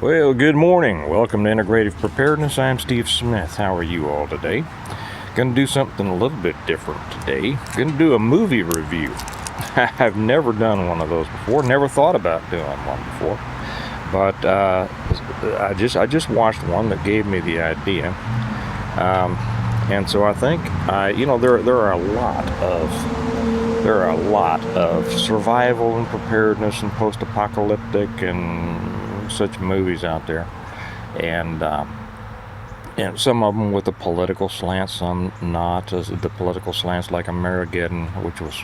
Well, good morning. Welcome to Integrative Preparedness. I'm Steve Smith. How are you all today? Gonna do something a little bit different today. Gonna do a movie review. I've never done one of those before. Never thought about doing one before. But I just watched one that gave me the idea. And so I think there are a lot of survival and preparedness and post-apocalyptic and such movies out there, and some of them with a political slant, some not. As the political slants like Amerigeddon, which was,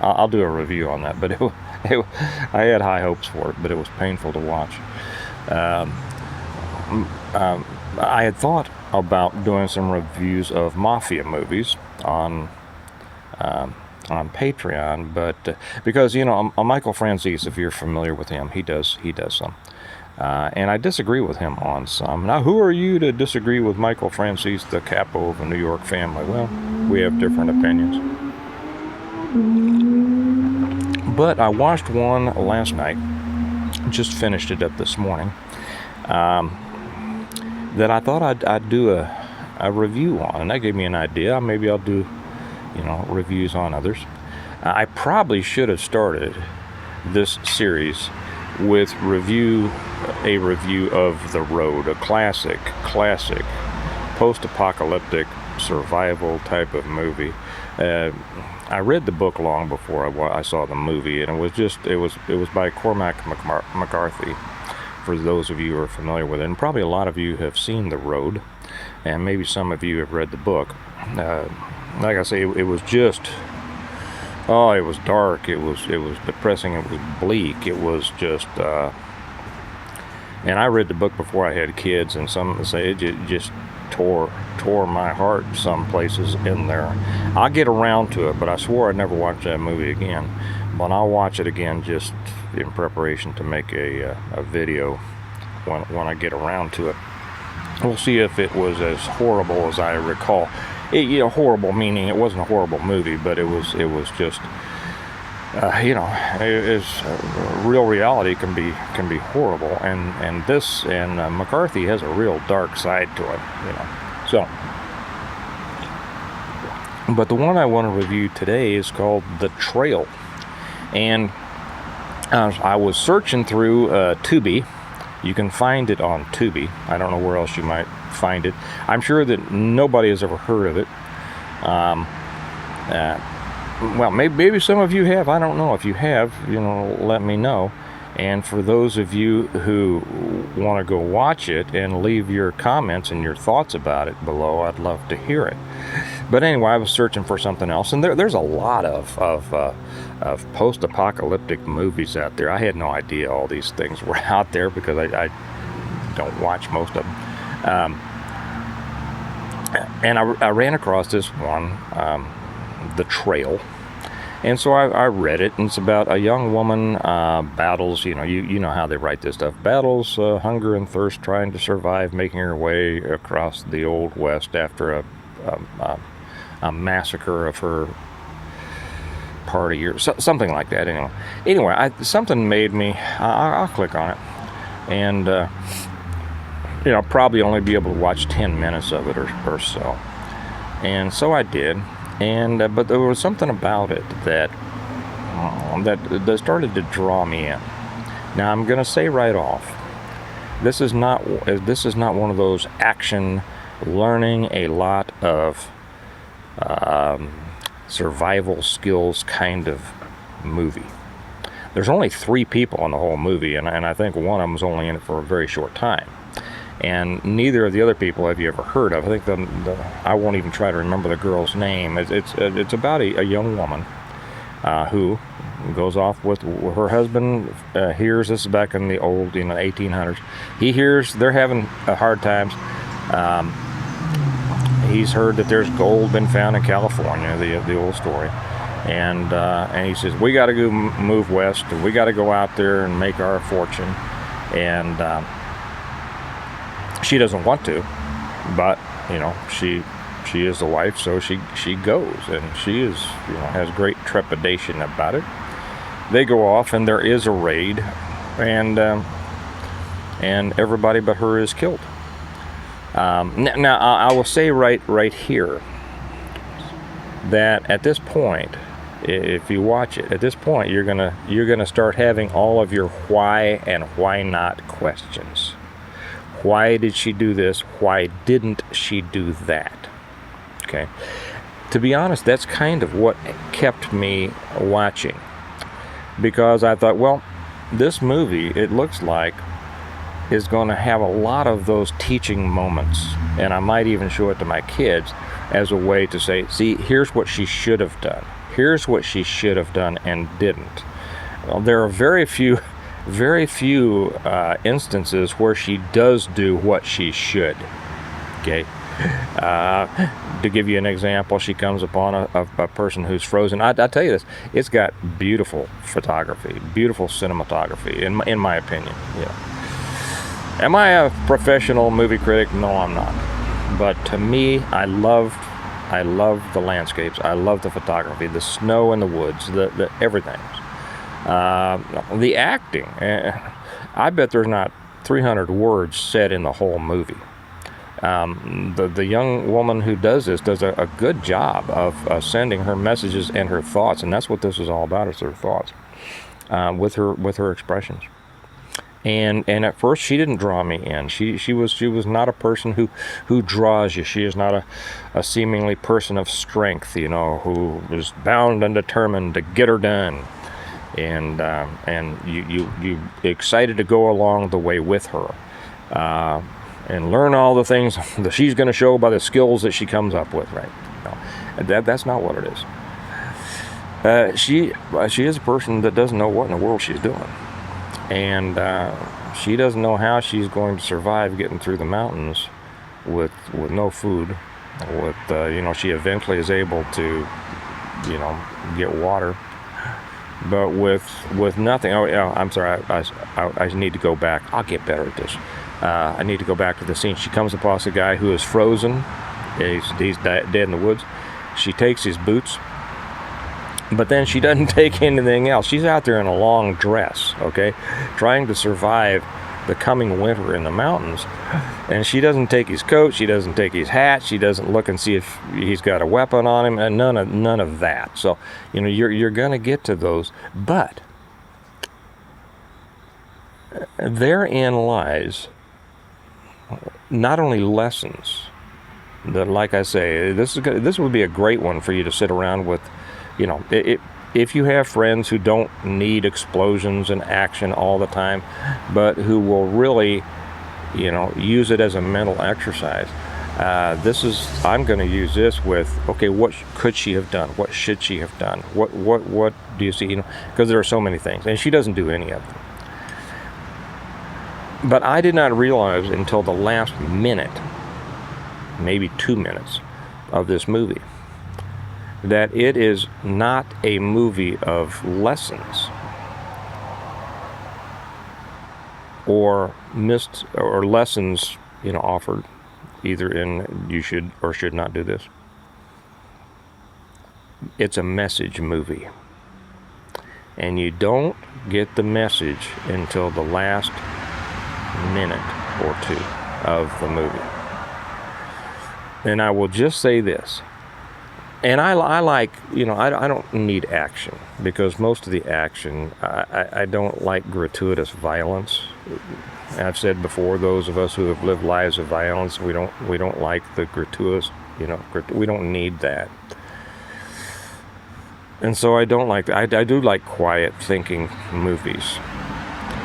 I'll do a review on that, but I had high hopes for it, but it was painful to watch. I had thought about doing some reviews of mafia movies on Patreon, but because Michael Franzese, if you're familiar with him, he does some. And I disagree with him on some. Now, who are you to disagree with Michael Franzese, the capo of a New York family? Well, we have different opinions. But I watched one last night, just finished it up this morning, that I thought I'd do a review on, and that gave me an idea. Maybe I'll do, reviews on others. I probably should have started this series with a review of The Road, a classic post-apocalyptic survival type of movie. I read the book long before I saw the movie, and it was by Cormac McCarthy. For those of you who are familiar with it, and probably a lot of you have seen The Road, and maybe some of you have read the book. Like I say, it was just. Oh, it was dark. It was depressing. It was bleak. It was just. And I read the book before I had kids, and some say it just tore my heart some places in there. I'll get around to it, but I swore I'd never watch that movie again. But I'll watch it again just in preparation to make a video when I get around to it. We'll see if it was as horrible as I recall. Horrible meaning it wasn't a horrible movie, but it was just, real reality can be horrible, and McCarthy has a real dark side to it, So, but the one I want to review today is called The Trail, and I was searching through Tubi. You can find it on Tubi. I don't know where else you might find it. I'm sure that nobody has ever heard of it. Well, maybe some of you have. I don't know. If you have, let me know. And for those of you who want to go watch it and leave your comments and your thoughts about it below, I'd love to hear it. But anyway, I was searching for something else, and there's a lot of post-apocalyptic movies out there. I had no idea all these things were out there because I don't watch most of them. And I ran across this one, The Trail. And so I read it, and it's about a young woman battles, you know how they write this stuff, battles hunger and thirst, trying to survive, making her way across the Old West after a massacre of her party or something like that. Anyway, something made me, I'll click on it, and probably only be able to watch 10 minutes of it or so. And so I did. And but there was something about it that started to draw me in. Now I'm going to say right off, this is not one of those action, learning a lot of survival skills kind of movie. There's only 3 people in the whole movie, and I think one of them was only in it for a very short time. And neither of the other people have you ever heard of. I think I won't even try to remember the girl's name. It's about a young woman who goes off with her husband. Hears, this is back in the old 1800s. He hears they're having hard times. He's heard that there's gold been found in California, the old story, and he says we got to go move west. We got to go out there and make our fortune. And she doesn't want to, but she is the wife, so she goes, and she is has great trepidation about it. They go off, and there is a raid, and and everybody but her is killed. Now I will say right here that at this point, if you watch it, at this point you're gonna start having all of your why and why not questions. Why did she do this? Why didn't she do that? Okay. To be honest, that's kind of what kept me watching, because I thought, well, this movie, it looks like, is going to have a lot of those teaching moments, and I might even show it to my kids as a way to say, see, here's what she should have done. Here's what she should have done and didn't. Well, there are very few instances where she does do what she should. Okay. To give you an example, she comes upon a person who's frozen. I tell you this, it's got beautiful photography, beautiful cinematography, in my opinion. Yeah. Am I a professional movie critic? No, I'm not. But to me, I love the landscapes. I love the photography, the snow in the woods, the everything. The acting. I bet there's not 300 words said in the whole movie. The young woman who does this does a good job of sending her messages and her thoughts, and that's what this is all about, is her thoughts, with her expressions. And at first she didn't draw me in. She was not a person who draws you. She is not a seemingly person of strength, who is bound and determined to get her done. And you excited to go along the way with her, and learn all the things that she's going to show by the skills that she comes up with. Right? No, that's not what it is. She is a person that doesn't know what in the world she's doing. And she doesn't know how she's going to survive getting through the mountains with no food. She eventually is able to, get water, but with nothing. Oh, yeah, I'm sorry. I need to go back. I'll get better at this. I need to go back to the scene. She comes across a guy who is frozen. He's dead in the woods. She takes his boots. But then she doesn't take anything else. She's out there in a long dress, okay, trying to survive the coming winter in the mountains. And she doesn't take his coat. She doesn't take his hat. She doesn't look and see if he's got a weapon on him, and none of that. So, you're going to get to those. But therein lies not only lessons that, like I say, this would be a great one for you to sit around with. If you have friends who don't need explosions and action all the time, but who will really, use it as a mental exercise, I'm going to use this with, okay, what could she have done? What should she have done? What do you see? Because there are so many things, and she doesn't do any of them. But I did not realize until the last minute, maybe 2 minutes of this movie, that it is not a movie of lessons or lessons, offered either in you should or should not do this. It's a message movie. And you don't get the message until the last minute or two of the movie. And I will just say this. And I like, I don't need action, because most of the action, I don't like gratuitous violence. I've said before, those of us who have lived lives of violence, we don't like the gratuitous, we don't need that. And so I don't like that. I do like quiet thinking movies.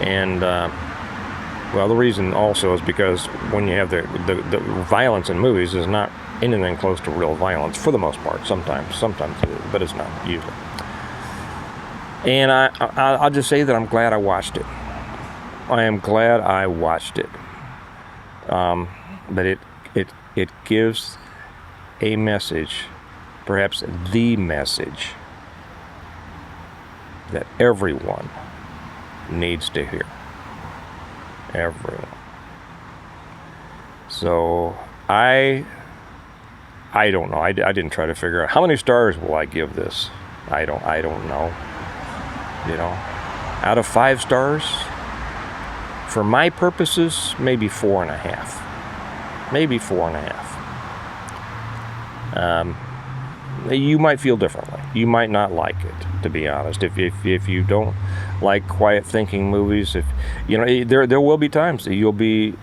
And, the reason also is because when you have the violence in movies is not anything close to real violence for the most part. Sometimes it is, but it's not usually. And I'll just say that I'm glad I watched it. I am glad I watched it. But it gives a message, perhaps the message, that everyone needs to hear. Everyone. So I don't know. I didn't try to figure out how many stars will I give this. I don't know. Out of 5 stars, for my purposes, maybe 4.5. Maybe 4.5. You might feel differently. You might not like it, to be honest. If you don't like quiet thinking movies, if you know, there will be times that you'll be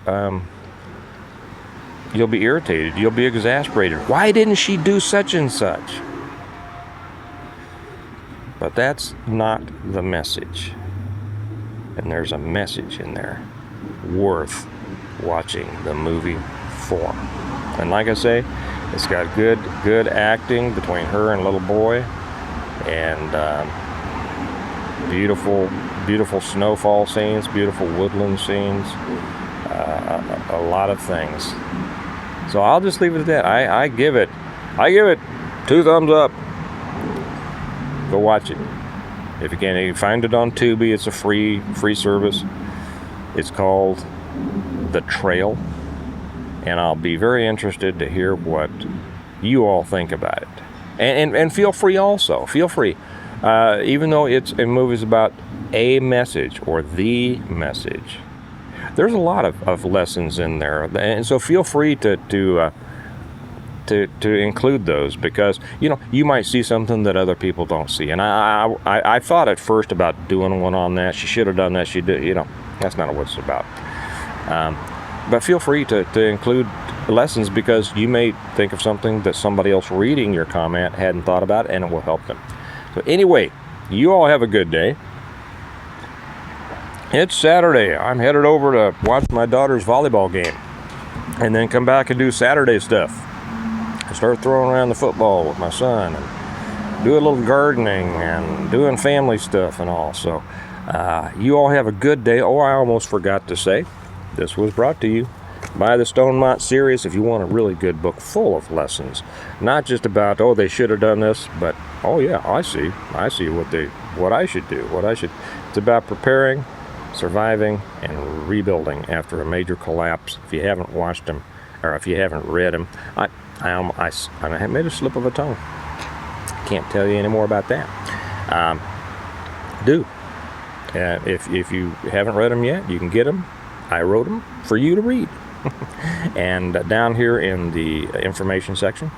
irritated. You'll be exasperated. Why didn't she do such and such? But that's not the message. And there's a message in there worth watching the movie for. And like I say, it's got good acting between her and little boy, and beautiful snowfall scenes, beautiful woodland scenes, a lot of things. So I'll just leave it at that. I give it 2 thumbs up. Go watch it if you can. You can find it on Tubi. It's a free service. It's called The Trail, and I'll be very interested to hear what you all think about it. And feel free also. Feel free, even though it's a movie's about a message or the message. There's a lot of lessons in there, and so feel free to include those, because you might see something that other people don't see. And I thought at first about doing one on that. She should have done that. She did. That's not what it's about. But feel free to include lessons, because you may think of something that somebody else reading your comment hadn't thought about, and it will help them. So anyway, you all have a good day. It's Saturday. I'm headed over to watch my daughter's volleyball game, and then come back and do Saturday stuff. I start throwing around the football with my son, and do a little gardening, and doing family stuff and all. So you all have a good day. Oh, I almost forgot to say, this was brought to you by the Stonemont series. If you want a really good book full of lessons, not just about, oh, they should have done this, but, oh yeah, I see what I should do, it's about preparing, surviving, and rebuilding after a major collapse. If you haven't watched them, or if you haven't read them, I made a slip of a tongue. Can't tell you any more about that. If you haven't read them yet, you can get them. I wrote them for you to read. And down here in the information section,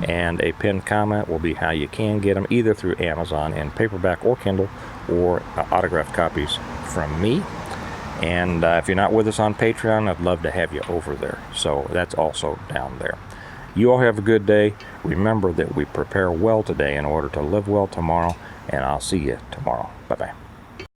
and a pinned comment will be how you can get them, either through Amazon in paperback or Kindle, or autographed copies from me. And if you're not with us on Patreon, I'd love to have you over there. So that's also down there. You all have a good day. Remember that we prepare well today in order to live well tomorrow, and I'll see you tomorrow. Bye-bye.